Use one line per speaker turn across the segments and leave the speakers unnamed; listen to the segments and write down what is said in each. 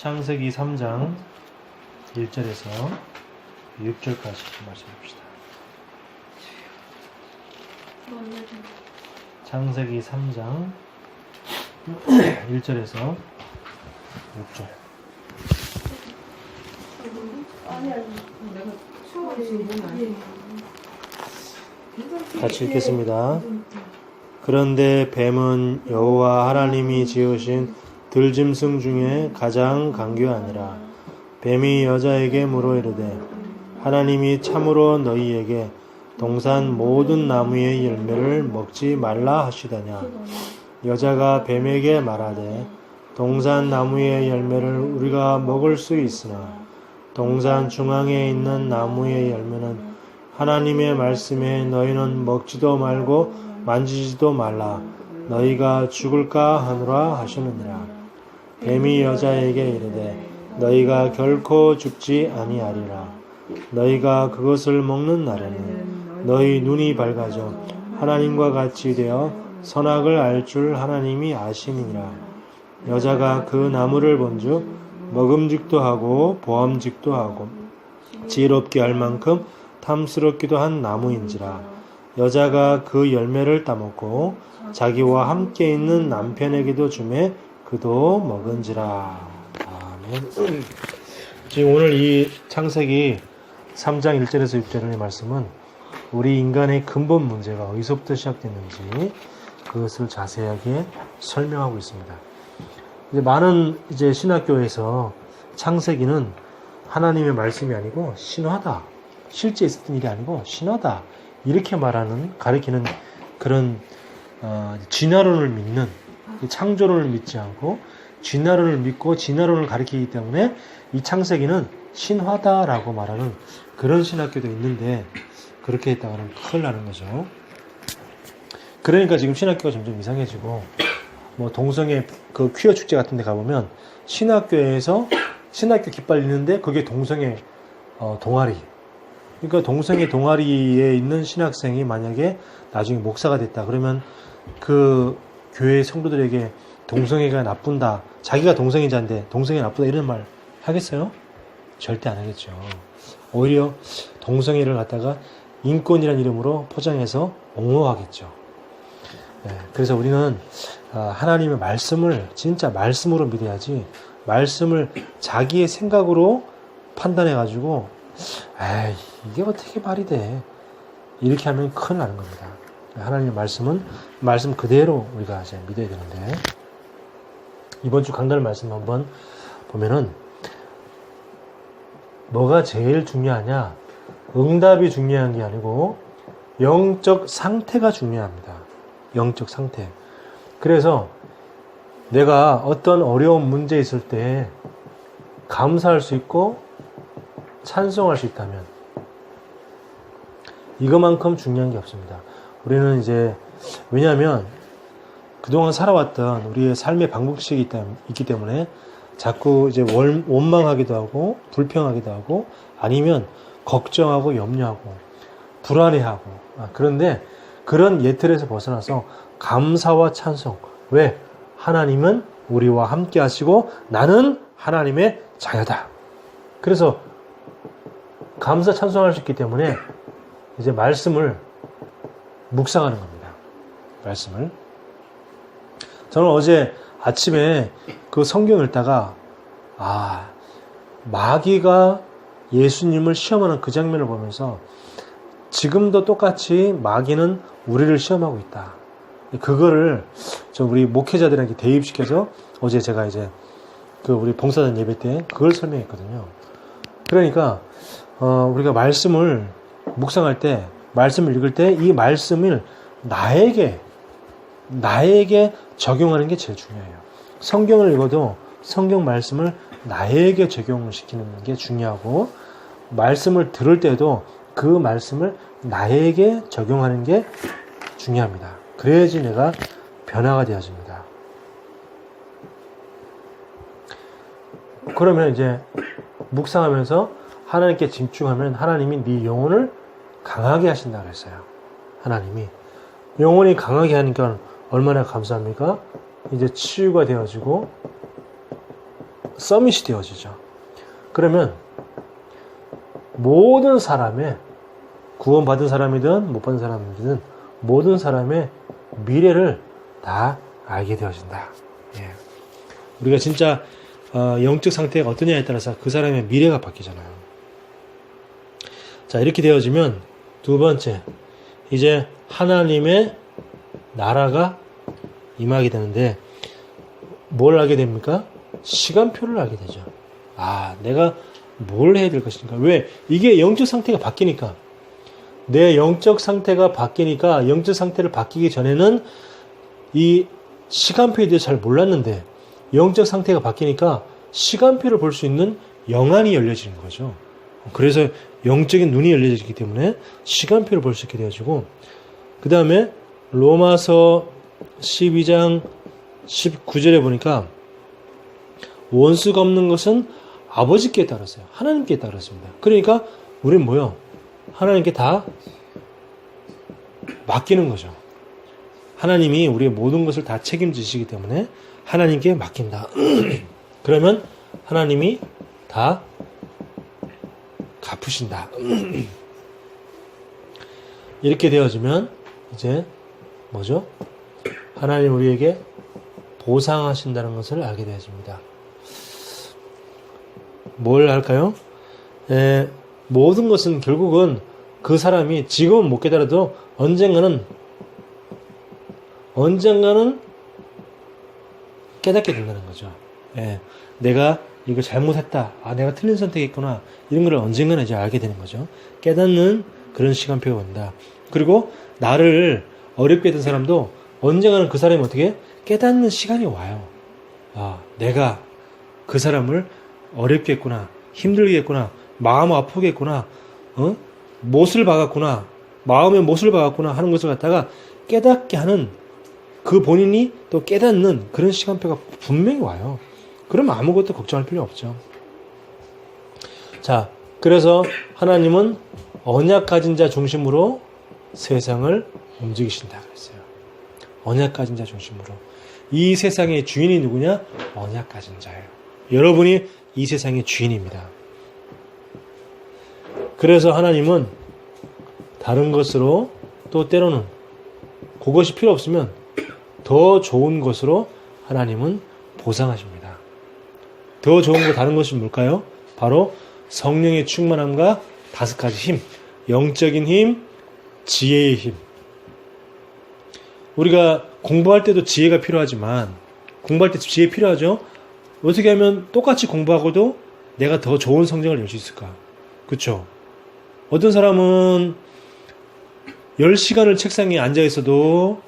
창세기 3장 1절에서 6절까지 말씀해봅시다. 창세기 3장 1절에서 6절. 같이 읽겠습니다. 그런데 뱀은 여호와 하나님이 지으신 들짐승 중에 가장 강교하니라. 뱀이 여자에게 물어 이르되 하나님이 참으로 너희에게 동산 모든 나무의 열매를 먹지 말라 하시더냐. 여자가 뱀에게 말하되 동산 나무의 열매를 우리가 먹을 수 있으나 동산 중앙에 있는 나무의 열매는 하나님의 말씀에 너희는 먹지도 말고 만지지도 말라. 너희가 죽을까 하노라 하시느니라. 뱀이 여자에게 이르되 너희가 결코 죽지 아니하리라. 너희가 그것을 먹는 날에는 너희 눈이 밝아져 하나님과 같이 되어 선악을 알 줄 하나님이 아심이니라. 여자가 그 나무를 본즉 먹음직도 하고 보암직도 하고 지혜롭게 할 만큼 탐스럽기도 한 나무인지라. 여자가 그 열매를 따먹고 자기와 함께 있는 남편에게도 주매 그도 먹은지라. 아멘. 지금 오늘 이 창세기 3장 1절에서 6절의 말씀은 우리 인간의 근본 문제가 어디서부터 시작됐는지 그것을 자세하게 설명하고 있습니다. 많은 신학교에서 창세기는 하나님의 말씀이 아니고 신화다, 실제 있었던 일이 아니고 신화다, 이렇게 가리키는 그런 진화론을 믿는, 창조론을 믿지 않고 진화론을 믿고 진화론을 가리키기 때문에 이 창세기는 신화다라고 말하는 그런 신학교도 있는데, 그렇게 했다가는 큰일 나는 거죠. 그러니까 지금 신학교가 점점 이상해지고, 동성애 그 퀴어 축제 같은 데 가보면 신학교에서 신학교 깃발 있는데 그게 동성애 동아리, 그러니까 동성애 동아리에 있는 신학생이 만약에 나중에 목사가 됐다 그러면 그 교회 성도들에게 동성애가 나쁜다, 자기가 동성애자인데 동성애 나쁘다 이런 말 하겠어요? 절대 안 하겠죠. 오히려 동성애를 갖다가 인권이라는 이름으로 포장해서 옹호하겠죠. 네, 그래서 우리는 하나님의 말씀을 진짜 말씀으로 믿어야지, 말씀을 자기의 생각으로 판단해가지고 에이 이게 어떻게 말이 돼 이렇게 하면 큰일 나는 겁니다. 하나님의 말씀은 말씀 그대로 우리가 이제 믿어야 되는데, 이번 주 강단 말씀 한번 보면은 뭐가 제일 중요하냐, 응답이 중요한 게 아니고 영적 상태가 중요합니다. 영적 상태. 그래서 내가 어떤 어려운 문제 있을 때 감사할 수 있고 찬송할 수 있다면 이거만큼 중요한 게 없습니다. 우리는 왜냐하면 그동안 살아왔던 우리의 삶의 방법식이 있기 때문에 자꾸 원망하기도 하고 불평하기도 하고 아니면 걱정하고 염려하고 불안해하고, 그런데 그런 예틀에서 벗어나서 감사와 찬송. 왜? 하나님은 우리와 함께 하시고 나는 하나님의 자녀다. 그래서 감사 찬송할 수 있기 때문에 말씀을 묵상하는 겁니다. 말씀을. 저는 어제 아침에 그 성경 읽다가 마귀가 예수님을 시험하는 그 장면을 보면서 지금도 똑같이 마귀는 우리를 시험하고 있다. 그거를 우리 목회자들에게 대입시켜서 어제 제가 우리 봉사단 예배 때 그걸 설명했거든요. 그러니까 우리가 말씀을 묵상할 때, 말씀을 읽을 때 이 말씀을 나에게 적용하는 게 제일 중요해요. 성경을 읽어도 성경 말씀을 나에게 적용을 시키는 게 중요하고, 말씀을 들을 때도 그 말씀을 나에게 적용하는 게 중요합니다. 그래야지 내가 변화가 되어집니다. 그러면 묵상하면서 하나님께 집중하면 하나님이 네 영혼을 강하게 하신다고 했어요. 하나님이 영혼이 강하게 하니까 얼마나 감사합니까? 치유가 되어지고 서밋이 되어지죠. 그러면 모든 사람의 구원받은 사람이든 못 받은 사람이든 모든 사람의 미래를 다 알게 되어진다. 예. 우리가 진짜 영적 상태가 어떠냐에 따라서 그 사람의 미래가 바뀌잖아요. 자, 이렇게 되어지면 두 번째, 이제 하나님의 나라가 임하게 되는데 뭘 알게 됩니까? 시간표를 알게 되죠. 아, 내가 뭘 해야 될 것인가? 왜? 이게 영적 상태가 바뀌니까. 내 영적 상태가 바뀌니까 영적 상태를 바뀌기 전에는 이 시간표에 대해서 잘 몰랐는데 영적 상태가 바뀌니까 시간표를 볼 수 있는 영안이 열려지는 거죠. 그래서 영적인 눈이 열려지기 때문에 시간표를 볼 수 있게 되어지고, 그 다음에 로마서 12장 19절에 보니까 원수가 없는 것은 아버지께 따랐어요. 하나님께 따랐습니다. 그러니까 우리는 뭐요? 하나님께 다 맡기는 거죠. 하나님이 우리의 모든 것을 다 책임지시기 때문에 하나님께 맡긴다. 그러면 하나님이 다 갚으신다. 이렇게 되어지면 이제 뭐죠? 하나님 우리에게 보상하신다는 것을 알게 되어집니다. 뭘 할까요? 모든 것은 결국은 그 사람이 지금은 못 깨달아도 언젠가는 깨닫게 된다는 거죠. 내가 이거 잘못했다. 내가 틀린 선택했구나. 이런 걸 언젠가는 이제 알게 되는 거죠. 깨닫는 그런 시간표가 온다. 그리고 나를 어렵게 했던 사람도 언젠가는 그 사람이 어떻게 깨닫는 시간이 와요. 내가 그 사람을 어렵게 했구나. 힘들게 했구나. 마음 아프게 했구나. 못을 박았구나. 마음의 못을 박았구나 하는 것을 갖다가 깨닫게 하는, 그 본인이 또 깨닫는 그런 시간표가 분명히 와요. 그러면 아무것도 걱정할 필요 없죠. 자, 그래서 하나님은 언약 가진 자 중심으로 세상을 움직이신다 그랬어요. 언약 가진 자 중심으로. 이 세상의 주인이 누구냐? 언약 가진 자예요. 여러분이 이 세상의 주인입니다. 그래서 하나님은 다른 것으로, 또 때로는 그것이 필요 없으면 더 좋은 것으로 하나님은 보상하십니다. 더 좋은 거 다른 것이 뭘까요? 바로 성령의 충만함과 5가지 힘, 영적인 힘, 지혜의 힘. 우리가 공부할 때도 지혜가 필요하지만, 공부할 때 지혜 필요하죠? 어떻게 하면 똑같이 공부하고도 내가 더 좋은 성적을 낼 수 있을까? 그쵸? 어떤 사람은 10시간을 책상에 앉아 있어도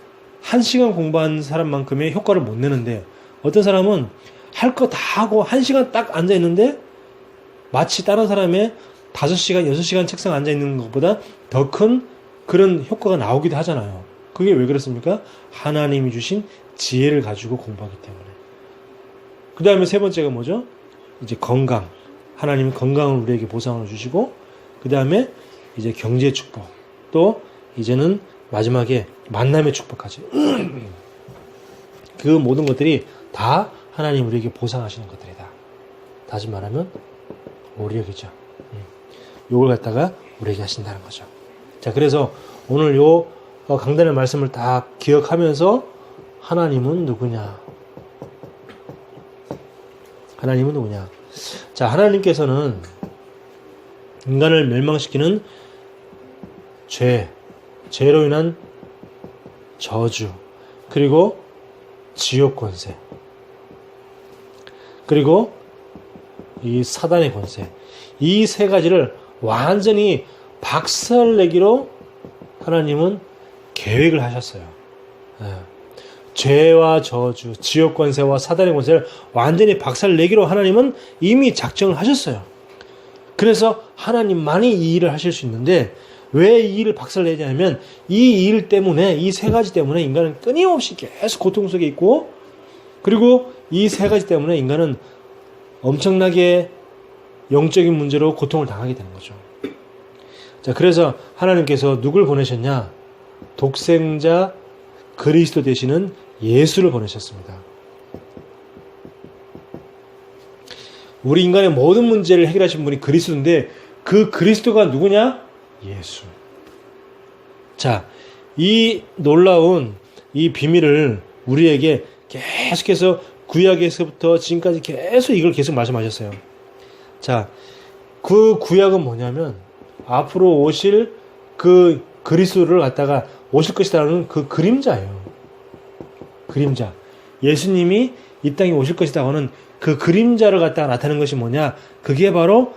1시간 공부한 사람만큼의 효과를 못 내는데, 어떤 사람은 할 거 다 하고 1시간 딱 앉아 있는데 마치 다른 사람의 5시간, 6시간 책상에 앉아 있는 것보다 더 큰 그런 효과가 나오기도 하잖아요. 그게 왜 그렇습니까? 하나님이 주신 지혜를 가지고 공부하기 때문에. 그 다음에 세 번째가 뭐죠? 이제 건강. 하나님이 건강을 우리에게 보상을 주시고, 그 다음에 이제 경제 축복. 또 이제는 마지막에 만남의 축복까지. 그 모든 것들이 다 하나님 우리에게 보상하시는 것들이다. 다시 말하면 우리에게죠. 요걸 갖다가 우리에게 하신다는 거죠. 자, 그래서 오늘 요 강단의 말씀을 다 기억하면서 하나님은 누구냐? 하나님은 누구냐? 자, 하나님께서는 인간을 멸망시키는 죄로 인한 저주, 그리고 지옥 권세, 그리고 이 사단의 권세, 이 세 가지를 완전히 박살내기로 하나님은 계획을 하셨어요. 죄와 저주, 지옥 권세와 사단의 권세를 완전히 박살내기로 하나님은 이미 작정을 하셨어요. 그래서 하나님만이 이 일을 하실 수 있는데, 왜 이 일을 박살내냐면 이 일 때문에, 이 세 가지 때문에 인간은 끊임없이 계속 고통 속에 있고, 그리고 이 세 가지 때문에 인간은 엄청나게 영적인 문제로 고통을 당하게 되는 거죠. 자, 그래서 하나님께서 누굴 보내셨냐? 독생자 그리스도 되시는 예수를 보내셨습니다. 우리 인간의 모든 문제를 해결하신 분이 그리스도인데 그 그리스도가 누구냐? 예수. 자, 이 놀라운 이 비밀을 우리에게 계속해서 구약에서부터 지금까지 계속 이걸 계속 말씀하셨어요. 자, 그 구약은 뭐냐면 앞으로 오실 그 그리스도를 갖다가 오실 것이라는 그 그림자예요. 그림자. 예수님이 이 땅에 오실 것이다 하는 그 그림자를 갖다가 나타내는 것이 뭐냐? 그게 바로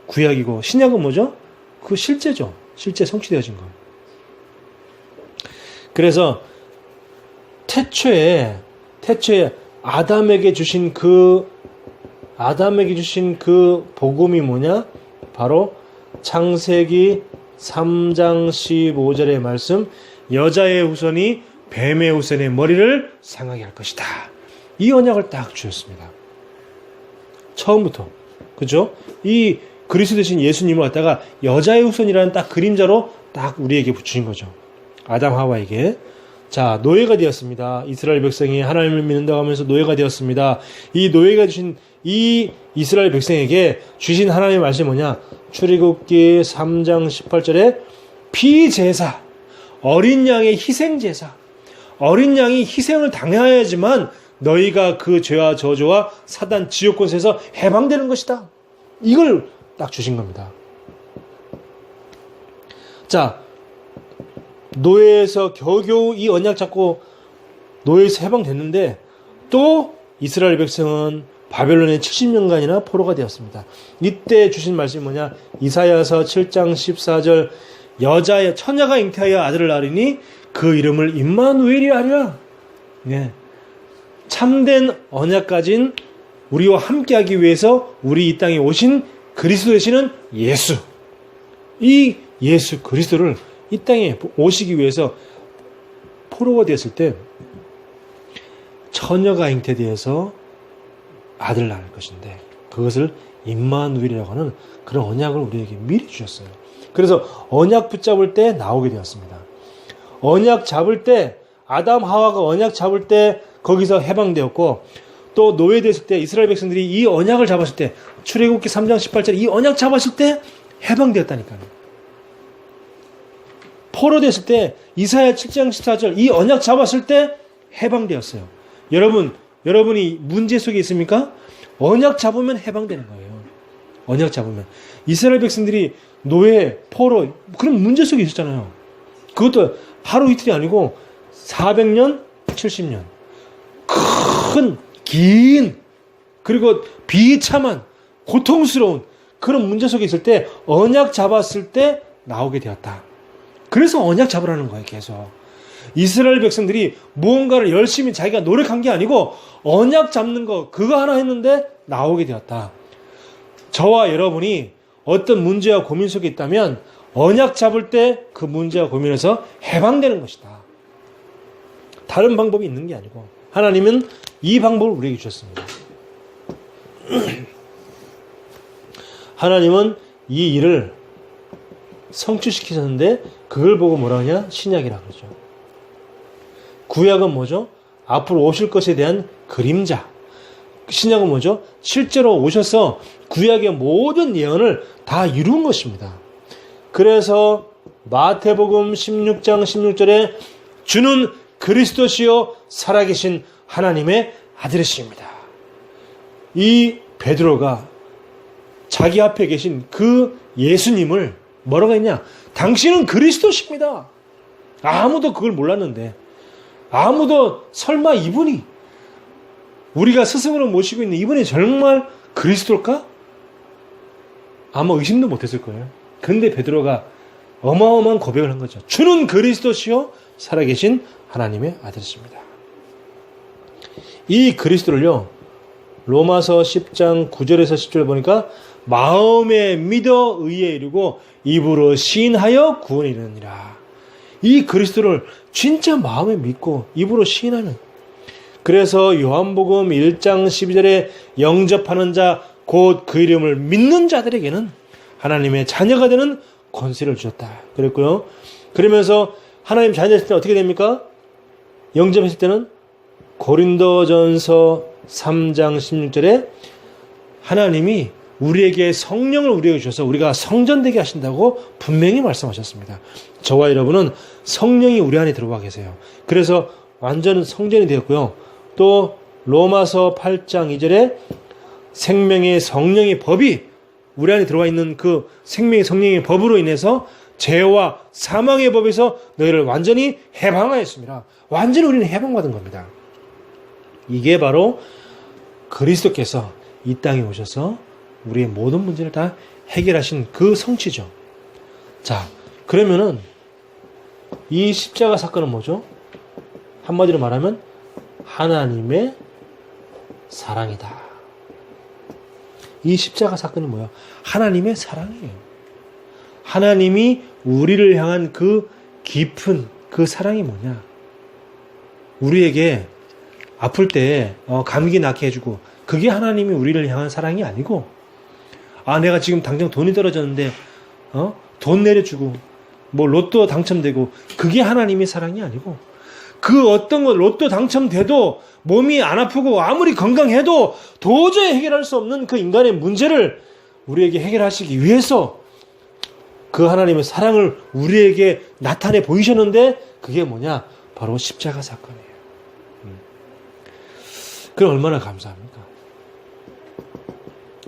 구약이고 신약은 뭐죠? 그 실제죠. 실제 성취되어진 거. 그래서 태초에 아담에게 주신 그 복음이 뭐냐? 바로 창세기 3장 15절의 말씀, 여자의 후손이 뱀의 후손의 머리를 상하게 할 것이다. 이 언약을 딱 주셨습니다. 처음부터. 그죠? 이 그리스도 되신 예수님을 갖다가 여자의 후손이라는 딱 그림자로 딱 우리에게 붙인 거죠. 아담 하와에게. 자, 노예가 되었습니다. 이스라엘 백성이 하나님을 믿는다고 하면서 노예가 되었습니다. 이 노예가 주신 이 이스라엘 백성에게 주신 하나님의 말씀이 뭐냐? 출애굽기 3장 18절에 피제사, 어린 양의 희생제사, 어린 양이 희생을 당해야지만 너희가 그 죄와 저주와 사단 지옥권세에서 해방되는 것이다. 이걸 딱 주신 겁니다. 자, 노예에서 겨우겨우 이 언약 잡고 노예에서 해방됐는데 또 이스라엘 백성은 바벨론에 70년간이나 포로가 되었습니다. 이때 주신 말씀이 뭐냐? 이사야서 7장 14절 여자의 처녀가 잉태하여 아들을 낳으리니 그 이름을 임마누엘이라 하리라. 네. 참된 언약 가진 우리와 함께하기 위해서 우리 이 땅에 오신 그리스도 되시는 예수. 이 예수 그리스도를 이 땅에 오시기 위해서 포로가 되었을 때 처녀가 잉태되어서 아들을 낳을 것인데 그것을 임마누엘이라고 하는 그런 언약을 우리에게 미리 주셨어요. 그래서 언약 붙잡을 때 나오게 되었습니다. 언약 잡을 때 아담 하와가 언약 잡을 때 거기서 해방되었고 또 노예됐을 때 이스라엘 백성들이 이 언약을 잡았을 때 출애굽기 3장 18절 이 언약 잡았을 때 해방되었다니까요. 포로 됐을 때 이사야 7장 14절 이 언약 잡았을 때 해방되었어요. 여러분이 문제 속에 있습니까? 언약 잡으면 해방되는 거예요. 언약 잡으면. 이스라엘 백성들이 노예, 포로 그런 문제 속에 있었잖아요. 그것도 하루 이틀이 아니고 400년, 70년. 긴 그리고 비참한 고통스러운 그런 문제 속에 있을 때 언약 잡았을 때 나오게 되었다. 그래서 언약 잡으라는 거예요. 계속 이스라엘 백성들이 무언가를 열심히 자기가 노력한 게 아니고 언약 잡는 거 그거 하나 했는데 나오게 되었다. 저와 여러분이 어떤 문제와 고민 속에 있다면 언약 잡을 때 그 문제와 고민에서 해방되는 것이다. 다른 방법이 있는 게 아니고 하나님은 이 방법을 우리에게 주셨습니다. 하나님은 이 일을 성취시키셨는데 그걸 보고 뭐라 하냐? 신약이라고 그러죠. 구약은 뭐죠? 앞으로 오실 것에 대한 그림자. 신약은 뭐죠? 실제로 오셔서 구약의 모든 예언을 다 이룬 것입니다. 그래서 마태복음 16장 16절에 주는 그리스도시요 살아계신 하나님의 아들이십니다. 이 베드로가 자기 앞에 계신 그 예수님을 뭐라고 했냐? 당신은 그리스도십니다. 아무도 그걸 몰랐는데 아무도 설마 이분이 우리가 스승으로 모시고 있는 이분이 정말 그리스도일까? 아마 의심도 못했을 거예요. 근데 베드로가 어마어마한 고백을 한 거죠. 주는 그리스도시요 살아계신 하나님의 아들이십니다. 이 그리스도를요 로마서 10장 9절에서 10절 보니까 마음에 믿어 의에 이르고 입으로 시인하여 구원에 이르느니라. 이 그리스도를 진짜 마음에 믿고 입으로 시인하는. 그래서 요한복음 1장 12절에 영접하는 자 곧 그 이름을 믿는 자들에게는 하나님의 자녀가 되는 권세를 주셨다. 그랬고요. 그러면서 하나님 자녀였을 때 어떻게 됩니까? 영접했을 때는 고린도전서 3장 16절에 하나님이 우리에게 성령을 우리에게 주셔서 우리가 성전되게 하신다고 분명히 말씀하셨습니다. 저와 여러분은 성령이 우리 안에 들어와 계세요. 그래서 완전 성전이 되었고요. 또 로마서 8장 2절에 생명의 성령의 법이 우리 안에 들어와 있는 그 생명의 성령의 법으로 인해서 죄와 사망의 법에서 너희를 완전히 해방하였습니다. 완전히 우리는 해방받은 겁니다. 이게 바로 그리스도께서 이 땅에 오셔서 우리의 모든 문제를 다 해결하신 그 성취죠. 자, 그러면은 이 십자가 사건은 뭐죠? 한마디로 말하면 하나님의 사랑이다. 이 십자가 사건은 뭐야? 하나님의 사랑이에요. 하나님이 우리를 향한 그 깊은 그 사랑이 뭐냐? 우리에게 아플 때 감기 낫게 해주고, 그게 하나님이 우리를 향한 사랑이 아니고, 내가 지금 당장 돈이 떨어졌는데 돈 내려주고 뭐 로또 당첨되고, 그게 하나님의 사랑이 아니고, 그 어떤 것 로또 당첨돼도 몸이 안 아프고 아무리 건강해도 도저히 해결할 수 없는 그 인간의 문제를 우리에게 해결하시기 위해서 그 하나님의 사랑을 우리에게 나타내 보이셨는데, 그게 뭐냐? 바로 십자가 사건이에요. 그럼 얼마나 감사합니까?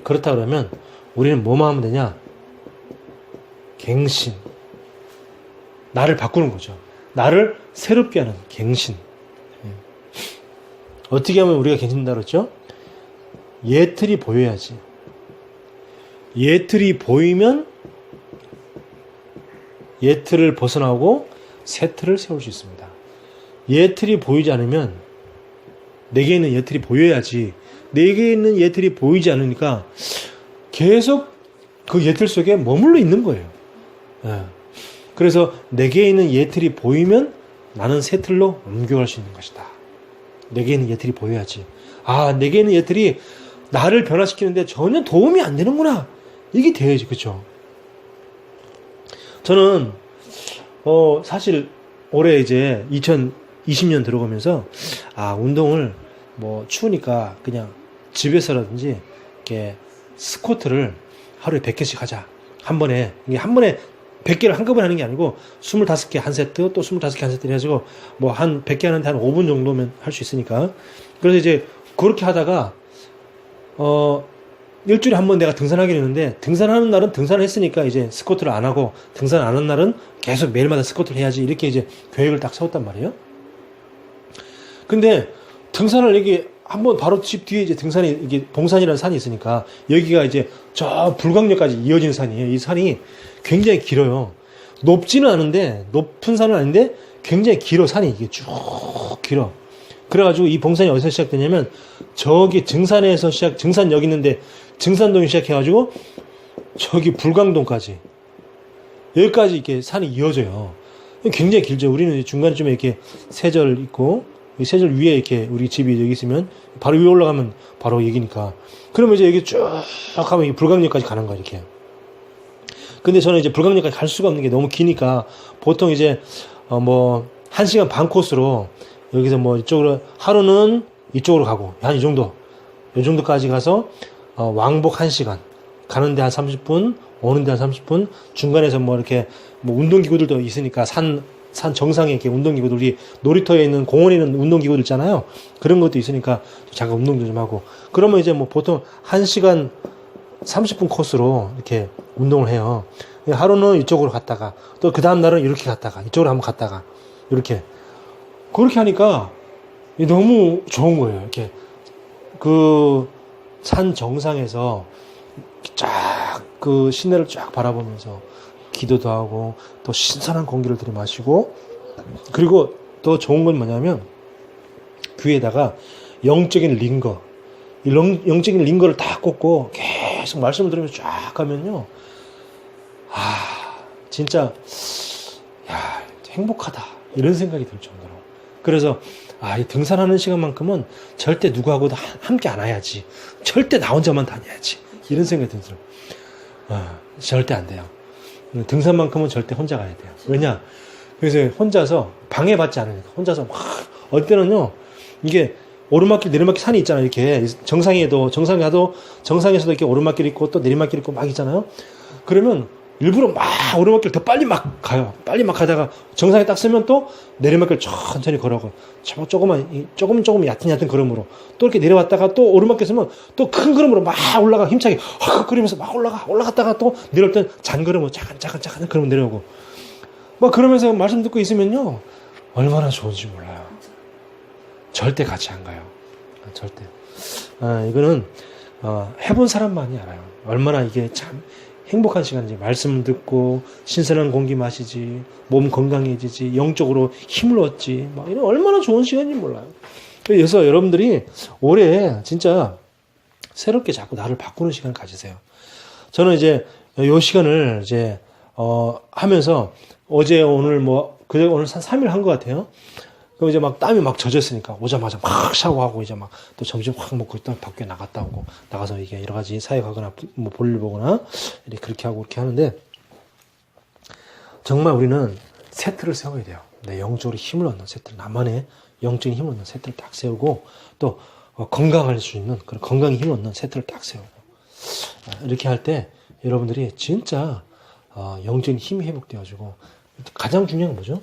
그렇다 그러면 우리는 뭐만 하면 되냐? 갱신. 나를 바꾸는 거죠. 나를 새롭게 하는 갱신. 어떻게 하면 우리가 갱신된다 그랬죠? 예틀이 보여야지. 예틀이 보이면 예틀을 벗어나고 새 틀을 세울 수 있습니다. 예틀이 보이지 않으면, 내게 있는 예틀이 보여야지, 내게 있는 예틀이 보이지 않으니까 계속 그 예틀 속에 머물러 있는 거예요. 그래서 내게 있는 예틀이 보이면 나는 새 틀로 옮겨갈 수 있는 것이다. 내게 있는 예틀이 보여야지. 내게 있는 예틀이 나를 변화시키는데 전혀 도움이 안 되는구나. 이게 돼야지. 그렇죠? 저는 사실 올해 이제 2020년 들어가면서 운동을 뭐 추우니까 그냥 집에서라든지 이렇게 스쿼트를 하루에 100개씩 하자. 한 번에 100개를 한꺼번에 하는 게 아니고 25개 한 세트, 또 25개 한 세트 해가지고 뭐 한 100개 하는데 한 5분 정도면 할 수 있으니까. 그래서 이제 그렇게 하다가 일주일에 한 번 내가 등산하기로 했는데, 등산하는 날은 등산을 했으니까 이제 스쿼트를 안 하고, 등산 안 하는 날은 계속 매일마다 스쿼트를 해야지, 이렇게 이제 계획을 딱 세웠단 말이에요. 근데 등산을 여기 한번 바로 집 뒤에 이제 등산이, 이게 봉산이라는 산이 있으니까, 여기가 이제 저 불광역까지 이어진 산이에요. 이 산이 굉장히 길어요. 높지는 않은데, 높은 산은 아닌데 굉장히 길어. 산이 이게 쭉 길어. 그래가지고 이 봉산이 어디서 시작되냐면, 저기 증산역 있는데 증산동이 시작해가지고 저기 불광동까지, 여기까지 이렇게 산이 이어져요. 굉장히 길죠. 우리는 중간에 좀 이렇게 세절 있고, 이 세절 위에 이렇게 우리 집이 여기 있으면 바로 위에 올라가면 바로 여기니까. 그러면 이제 여기 쭉 하면 불광역까지 가는 거야, 이렇게. 근데 저는 이제 불광역까지 갈 수가 없는 게 너무 기니까, 보통 이제 뭐 1시간 반 코스로 여기서 뭐 이쪽으로, 하루는 이쪽으로 가고, 한 이 정도까지 가서 왕복 1시간, 가는데 한 30분, 오는데 한 30분, 중간에서 뭐 이렇게 뭐 운동기구들도 있으니까, 산 정상에 이렇게 운동기구들이, 놀이터에 있는 공원에 있는 운동기구들 있잖아요. 그런 것도 있으니까 잠깐 운동도 좀 하고. 그러면 이제 뭐 보통 1시간 30분 코스로 이렇게 운동을 해요. 하루는 이쪽으로 갔다가, 또 그 다음 날은 이렇게 갔다가, 이쪽으로 한번 갔다가, 이렇게. 그렇게 하니까 너무 좋은 거예요. 이렇게 그 산 정상에서 쫙 그 시내를 쫙 바라보면서 기도도 하고, 또 신선한 공기를 들이마시고, 그리고 더 좋은 건 뭐냐면, 귀에다가 영적인 링거, 이 영적인 링거를 딱 꽂고 계속 말씀을 들으면서 쫙 가면요, 진짜 행복하다, 이런 생각이 들 정도로. 그래서 이 등산하는 시간만큼은 절대 누구하고도 함께 안 와야지, 절대 나 혼자만 다녀야지, 이런 생각이 들어요. 절대 안 돼요. 등산만큼은 절대 혼자 가야 돼요. 왜냐? 그래서 혼자서 방해받지 않으니까. 혼자서 막, 어때는요, 이게 오르막길, 내리막길 산이 있잖아요. 이렇게 정상에서도 이렇게 오르막길 있고 또 내리막길 있고 막 있잖아요. 그러면 일부러 막 오르막길 더 빨리 막 가요. 빨리 막 가다가 정상에 딱 서면 또 내리막길 천천히 걸어가고 조금 얕은 걸음으로 또 이렇게 내려왔다가 또 오르막길 서면 또 큰 걸음으로 막 올라가 힘차게 헉거리면서 막 올라갔다가 또 내려올 땐 잔걸음으로 차근차근 걸음 내려오고 막 그러면서 말씀 듣고 있으면요 얼마나 좋은지 몰라요. 절대 같이 안 가요. 절대. 이거는 해본 사람만이 알아요. 얼마나 이게 참 행복한 시간인지. 말씀 듣고 신선한 공기 마시지, 몸 건강해지지, 영적으로 힘을 얻지, 막 이런 얼마나 좋은 시간인지 몰라요. 그래서 여러분들이 올해 진짜 새롭게 자꾸 나를 바꾸는 시간 가지세요. 저는 이제 요 시간을 이제 하면서 어제 오늘 그제 오늘 한 3일 한 것 같아요. 그럼 이제 막 땀이 막 젖었으니까 오자마자 막 샤워하고 이제 막 또 점심 확 먹고 또 밖에 나갔다 오고 나가서 이게 여러 가지 사역하거나 뭐 볼일 보거나 이렇게 그렇게 하고 그렇게 하는데 정말 우리는 세트를 세워야 돼요. 내 영적으로 힘을 얻는 세트, 나만의 영적인 힘을 얻는 세트를 딱 세우고 또 건강할 수 있는 그런 건강에 힘을 얻는 세트를 딱 세우고 이렇게 할 때 여러분들이 진짜 영적인 힘이 회복되어지고 가장 중요한 건 뭐죠?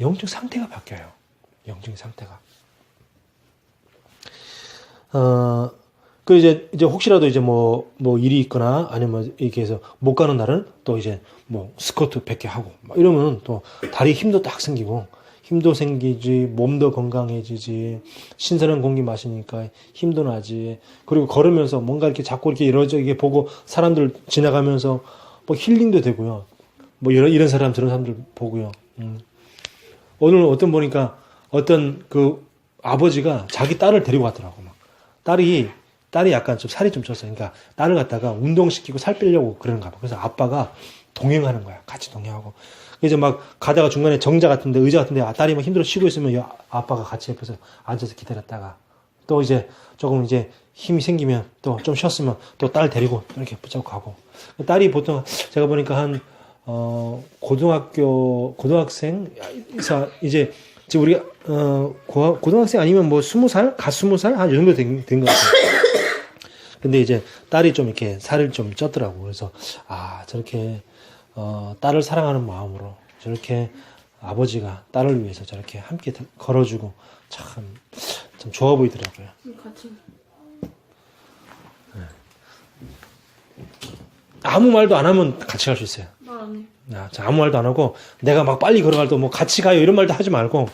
영적 상태가 바뀌어요. 영적인 상태가. 그 이제 혹시라도 이제 뭐 일이 있거나 아니면 이렇게 해서 못 가는 날은 또 이제 뭐 스쿼트 100개 하고 막 이러면 또 다리 힘도 딱 생기고 힘도 생기지, 몸도 건강해지지, 신선한 공기 마시니까 힘도 나지. 그리고 걸으면서 뭔가 이렇게 자꾸 이렇게 이렇게 보고 사람들 지나가면서 뭐 힐링도 되고요. 뭐 이런 사람 저런 사람들 보고요. 오늘 어떤 보니까 어떤 그 아버지가 자기 딸을 데리고 갔더라고. 막 딸이 약간 좀 살이 좀 쪘어요. 그러니까 딸을 갖다가 운동시키고 살 빼려고 그러는가 봐. 그래서 아빠가 동행하는 거야. 같이 동행하고. 이제 막 가다가 중간에 정자 같은데 의자 같은데 딸이 막 힘들어 쉬고 있으면 아빠가 같이 옆에서 앉아서 기다렸다가 또 이제 조금 이제 힘이 생기면 또 좀 쉬었으면 또 딸 데리고 이렇게 붙잡고 가고. 딸이 보통 제가 보니까 한 고등학생 이제 지금 우리가 고등학생 아니면 뭐 20살, 갓 20살 한 이 정도 된 것 같아요. 근데 이제 딸이 좀 이렇게 살을 좀 쪘더라고. 그래서 저렇게 딸을 사랑하는 마음으로 저렇게 아버지가 딸을 위해서 저렇게 함께 걸어주고 참 좋아 보이더라고요.
같이.
네. 아무 말도 안 하면 같이 갈 수 있어요.
말 안 해.
아무 말도 안 하고 내가 막 빨리 걸어갈 때 뭐 같이 가요 이런 말도 하지 말고.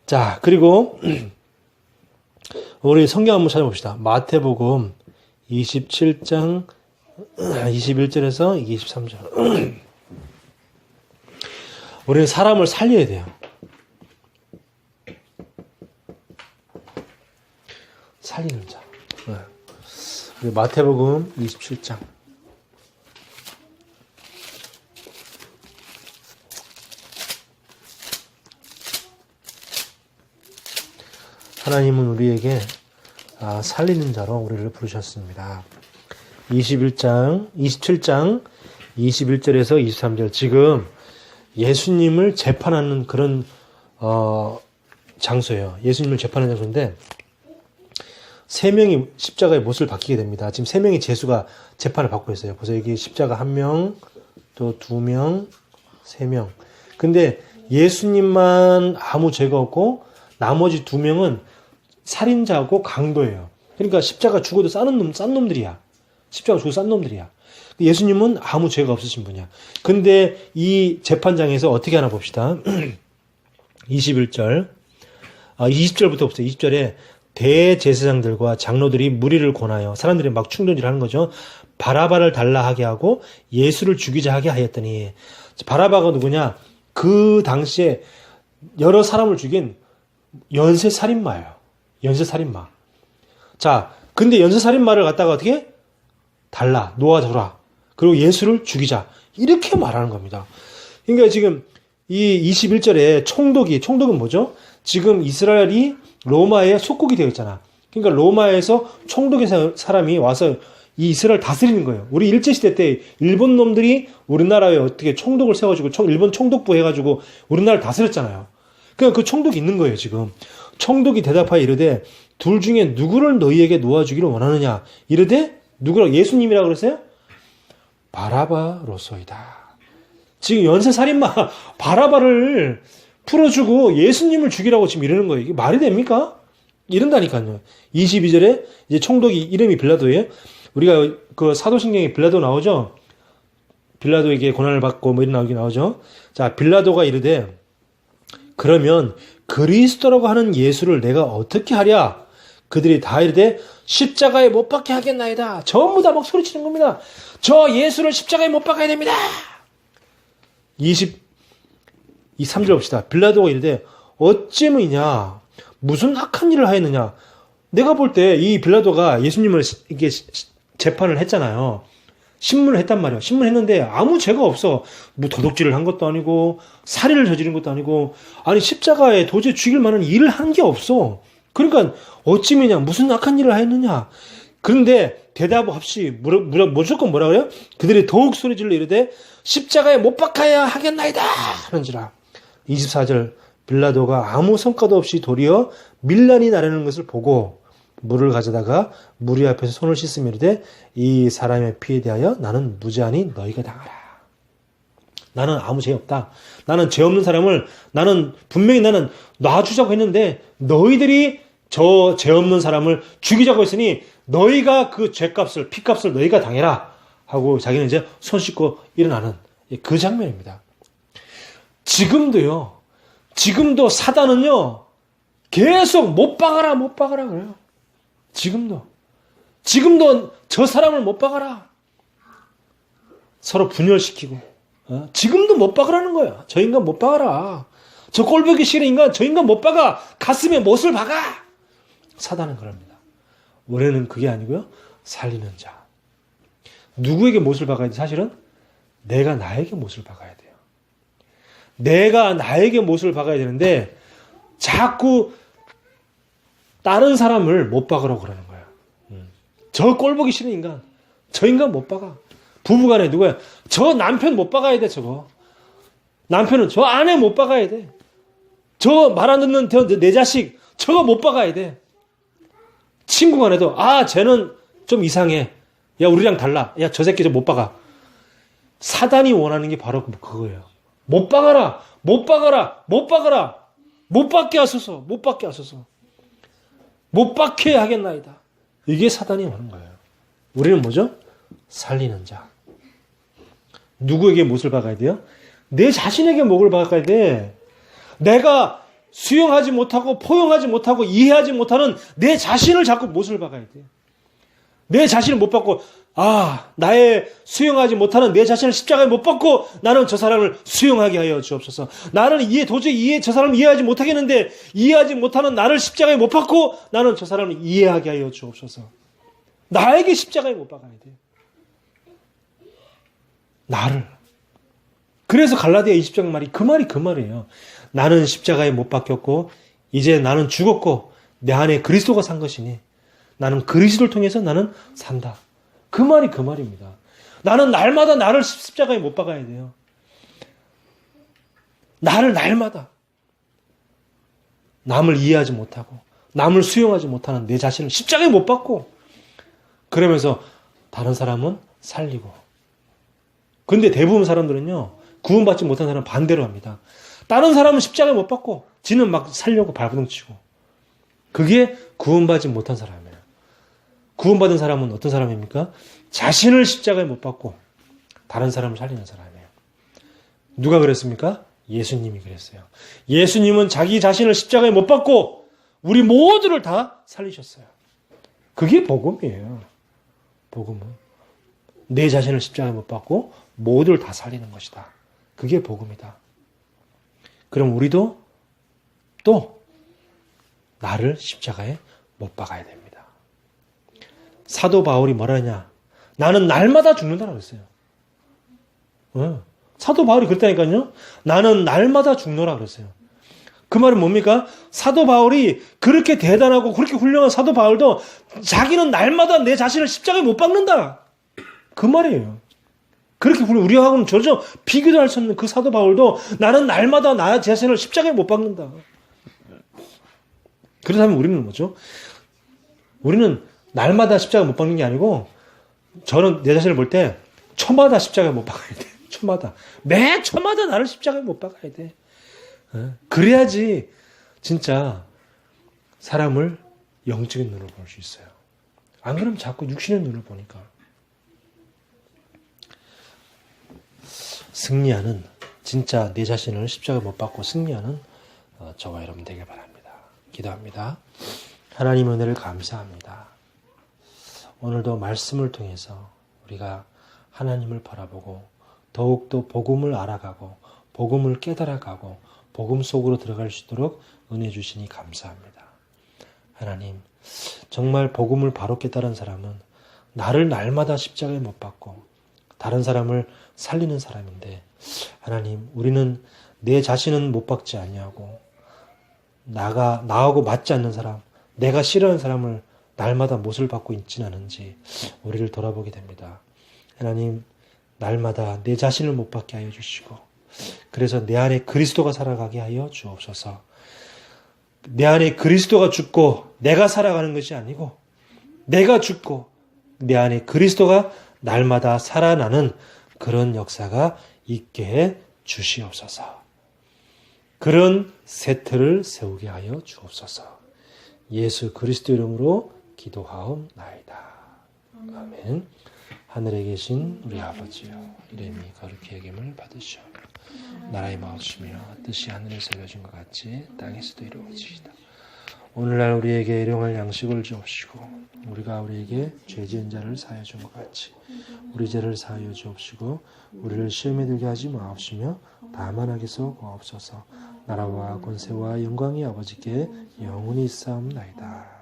자, 그리고 우리 성경 한번 찾아봅시다. 마태복음 27장 21절에서 23절. 우리는 사람을 살려야 돼요. 살리는 자. 우리 마태복음 27장. 하나님은 우리에게 살리는 자로 우리를 부르셨습니다. 27장 21절에서 23절. 지금 예수님을 재판하는 그런 장소예요. 예수님을 재판하는 장소인데 3명이 십자가의 못을 박히게 됩니다. 지금 3명의 제수가 재판을 받고 있어요. 그래서 여기 십자가 1명, 또 2명, 3명. 근데 예수님만 아무 죄가 없고 나머지 2명은 살인자고 강도예요. 그러니까 십자가 죽어도 싼 놈들이야. 십자가 죽어도 싼 놈들이야. 예수님은 아무 죄가 없으신 분이야. 근데 이 재판장에서 어떻게 하나 봅시다. 20절부터 봅시다. 20절에 대제사장들과 장로들이 무리를 권하여 사람들이 막 충돌질 하는 거죠. 바라바를 달라 하게 하고 예수를 죽이자 하게 하였더니, 바라바가 누구냐? 그 당시에 여러 사람을 죽인 연쇄살인마예요. 연쇄살인마. 자, 근데 연쇄살인마를 갖다가 어떻게? 달라, 놓아줘라. 그리고 예수를 죽이자. 이렇게 말하는 겁니다. 그러니까 지금 이 21절에 총독은 뭐죠? 지금 이스라엘이 로마의 속국이 되어 있잖아. 그러니까 로마에서 총독의 사람이 와서 이 이스라엘 다스리는 거예요. 우리 일제시대 때 일본 놈들이 우리나라에 어떻게 총독을 세워주고 일본 총독부 해가지고 우리나라를 다스렸잖아요. 그러니까 그 총독이 있는 거예요, 지금. 총독이 대답하여 이르되 둘 중에 누구를 너희에게 놓아주기를 원하느냐? 이르되 누구라고? 예수님이라고 그랬어요? 바라바로소이다. 지금 연쇄살인마 바라바를 풀어주고 예수님을 죽이라고 지금 이러는 거예요. 이게 말이 됩니까? 이런다니까요. 22절에 이제 총독이 이름이 빌라도예요. 우리가 그 사도신경에 빌라도 나오죠? 빌라도에게 고난을 받고 뭐 이런 나오죠? 자, 빌라도가 이르되 그러면 그리스도라고 하는 예수를 내가 어떻게 하랴? 그들이 다 이르되 십자가에 못 박게 하겠나이다. 전부 다 막 소리치는 겁니다. 저 예수를 십자가에 못 박아야 됩니다. 23절 봅시다. 빌라도가 이르되 어찌무이냐? 무슨 악한 일을 하였느냐? 내가 볼 때 이 빌라도가 예수님을 이렇게 재판을 했잖아요. 신문을 했단 말이에요. 신문했는데 아무 죄가 없어. 뭐 도둑질을 한 것도 아니고 살인을 저지른 것도 아니고 아니 십자가에 도저히 죽일 만한 일을 한 게 없어. 그러니까 어찌미냐 무슨 악한 일을 하였느냐. 그런데 대답 없이 무조건 뭐라 그래요? 그들이 더욱 소리질러 이르되 십자가에 못 박아야 하겠나이다 하는지라. 24절 빌라도가 아무 성과도 없이 도리어 밀란이 나르는 것을 보고 물을 가져다가 무리 앞에서 손을 씻으며 이르되 이 사람의 피에 대하여 나는 무죄하니 너희가 당하라. 나는 아무 죄 없다. 나는 죄 없는 사람을 분명히 나는 놔주자고 했는데 너희들이 저 죄 없는 사람을 죽이자고 했으니 너희가 그 죄값을 피값을 너희가 당해라 하고 자기는 이제 손 씻고 일어나는 그 장면입니다. 지금도 사단은요 계속 못 박아라 그래요. 지금도 저 사람을 못 박아라. 서로 분열시키고 지금도 못 박으라는 거야. 저 인간 못 박아라. 저 꼴보기 싫은 인간 저 인간 못 박아. 가슴에 못을 박아. 사단은 그럽니다. 원래는 그게 아니고요. 살리는 자. 누구에게 못을 박아야 돼? 사실은 내가 나에게 못을 박아야 돼요. 내가 나에게 못을 박아야 되는데 자꾸 다른 사람을 못 박으라고 그러는 거야. 저 꼴보기 싫은 인간. 저 인간 못 박아. 부부간에 누구야? 저 남편 못 박아야 돼, 저거. 남편은 저 아내 못 박아야 돼. 저 말 안 듣는 내 자식, 저거 못 박아야 돼. 친구 간에도, 쟤는 좀 이상해. 야, 우리랑 달라. 야, 저 새끼 좀 못 박아. 사단이 원하는 게 바로 그거예요. 못 박아라. 못 박아라. 못 박아라. 못 박게 하소서. 못 박게 하소서. 못 박게 하겠나이다. 이게 사단이 원하는 거예요. 우리는 뭐죠? 살리는 자. 누구에게 못을 박아야 돼요? 내 자신에게 목을 박아야 돼. 내가 수용하지 못하고 포용하지 못하고 이해하지 못하는 내 자신을 자꾸 못을 박아야 돼. 내 자신을 못 박고 나의 수용하지 못하는 내 자신을 십자가에 못 박고 나는 저 사람을 수용하게 하여 주옵소서. 나는 도저히 저 사람을 이해하지 못하겠는데 이해하지 못하는 나를 십자가에 못 박고 나는 저 사람을 이해하게 하여 주옵소서. 나에게 십자가에 못 박아야 돼. 나를. 그래서 갈라디아 20장 말이 그 말이에요. 나는 십자가에 못 박혔고 이제 나는 죽었고 내 안에 그리스도가 산 것이니 나는 그리스도를 통해서 나는 산다. 그 말입니다. 나는 날마다 나를 십자가에 못 박아야 돼요. 나를 날마다 남을 이해하지 못하고 남을 수용하지 못하는 내 자신을 십자가에 못 박고 그러면서 다른 사람은 살리고. 근데 대부분 사람들은요 구원받지 못한 사람은 반대로 합니다. 다른 사람은 십자가에 못 박고 지는 막 살려고 발버둥 치고. 그게 구원받지 못한 사람이에요. 구원받은 사람은 어떤 사람입니까? 자신을 십자가에 못 박고 다른 사람을 살리는 사람이에요. 누가 그랬습니까? 예수님이 그랬어요. 예수님은 자기 자신을 십자가에 못 박고 우리 모두를 다 살리셨어요. 그게 복음이에요. 복음은 내 자신을 십자가에 못 박고 모두를 다 살리는 것이다. 그게 복음이다. 그럼 우리도 또 나를 십자가에 못 박아야 됩니다. 사도 바울이 뭐라냐? 나는 날마다 죽는다라고 했어요. 사도 바울이 그랬다니까요. 나는 날마다 죽노라 그랬어요. 그 말은 뭡니까? 사도 바울이 그렇게 대단하고 그렇게 훌륭한 사도 바울도 자기는 날마다 내 자신을 십자가에 못 박는다. 그 말이에요. 그렇게 우리하고는 전혀 비교도 할 수 없는 그 사도 바울도 나는 날마다 나 자신을 십자가에 못 박는다. 그렇다면 우리는 뭐죠? 우리는 날마다 십자가 못 박는 게 아니고 저는 내 자신을 볼 때 초마다 십자가 못 박아야 돼. 초마다. 매 초마다 나를 십자가에 못 박아야 돼. 그래야지 진짜 사람을 영적인 눈으로 볼 수 있어요. 안 그러면 자꾸 육신의 눈을 보니까. 승리하는, 진짜 내 자신을 십자가에 못 박고 승리하는 저와 여러분 되길 바랍니다. 기도합니다. 하나님 은혜를 감사합니다. 오늘도 말씀을 통해서 우리가 하나님을 바라보고 더욱더 복음을 알아가고 복음을 깨달아가고 복음 속으로 들어갈 수 있도록 은혜 주시니 감사합니다. 하나님, 정말 복음을 바로 깨달은 사람은 나를 날마다 십자가에 못 박고 다른 사람을 살리는 사람인데, 하나님, 우리는 내 자신은 못 박지 아니하고 나하고 맞지 않는 사람, 내가 싫어하는 사람을 날마다 못을 받고 있지는 않은지 우리를 돌아보게 됩니다. 하나님, 날마다 내 자신을 못 받게 하여 주시고, 그래서 내 안에 그리스도가 살아가게 하여 주옵소서. 내 안에 그리스도가 죽고 내가 살아가는 것이 아니고 내가 죽고 내 안에 그리스도가 날마다 살아나는 그런 역사가 있게 해 주시옵소서. 그런 세트를 세우게 하여 주옵소서. 예수 그리스도 이름으로 기도하옵나이다. 아멘. 하늘에 계신 우리 아버지여, 이름이 거룩히 여김을 받으시오. 나라의 마옵시며 뜻이 하늘에서 이루어진 것 같이 땅에서도 이루어지이다. 오늘날 우리에게 일용할 양식을 주옵시고 우리가 우리에게 죄 지은 자를 사하여 준 것 같이 우리 죄를 사하여 주옵시고 우리를 시험에 들게 하지 마옵시며 다만 악에서 구하옵소서. 나라와 권세와 영광이 아버지께 영원히 있사옵나이다.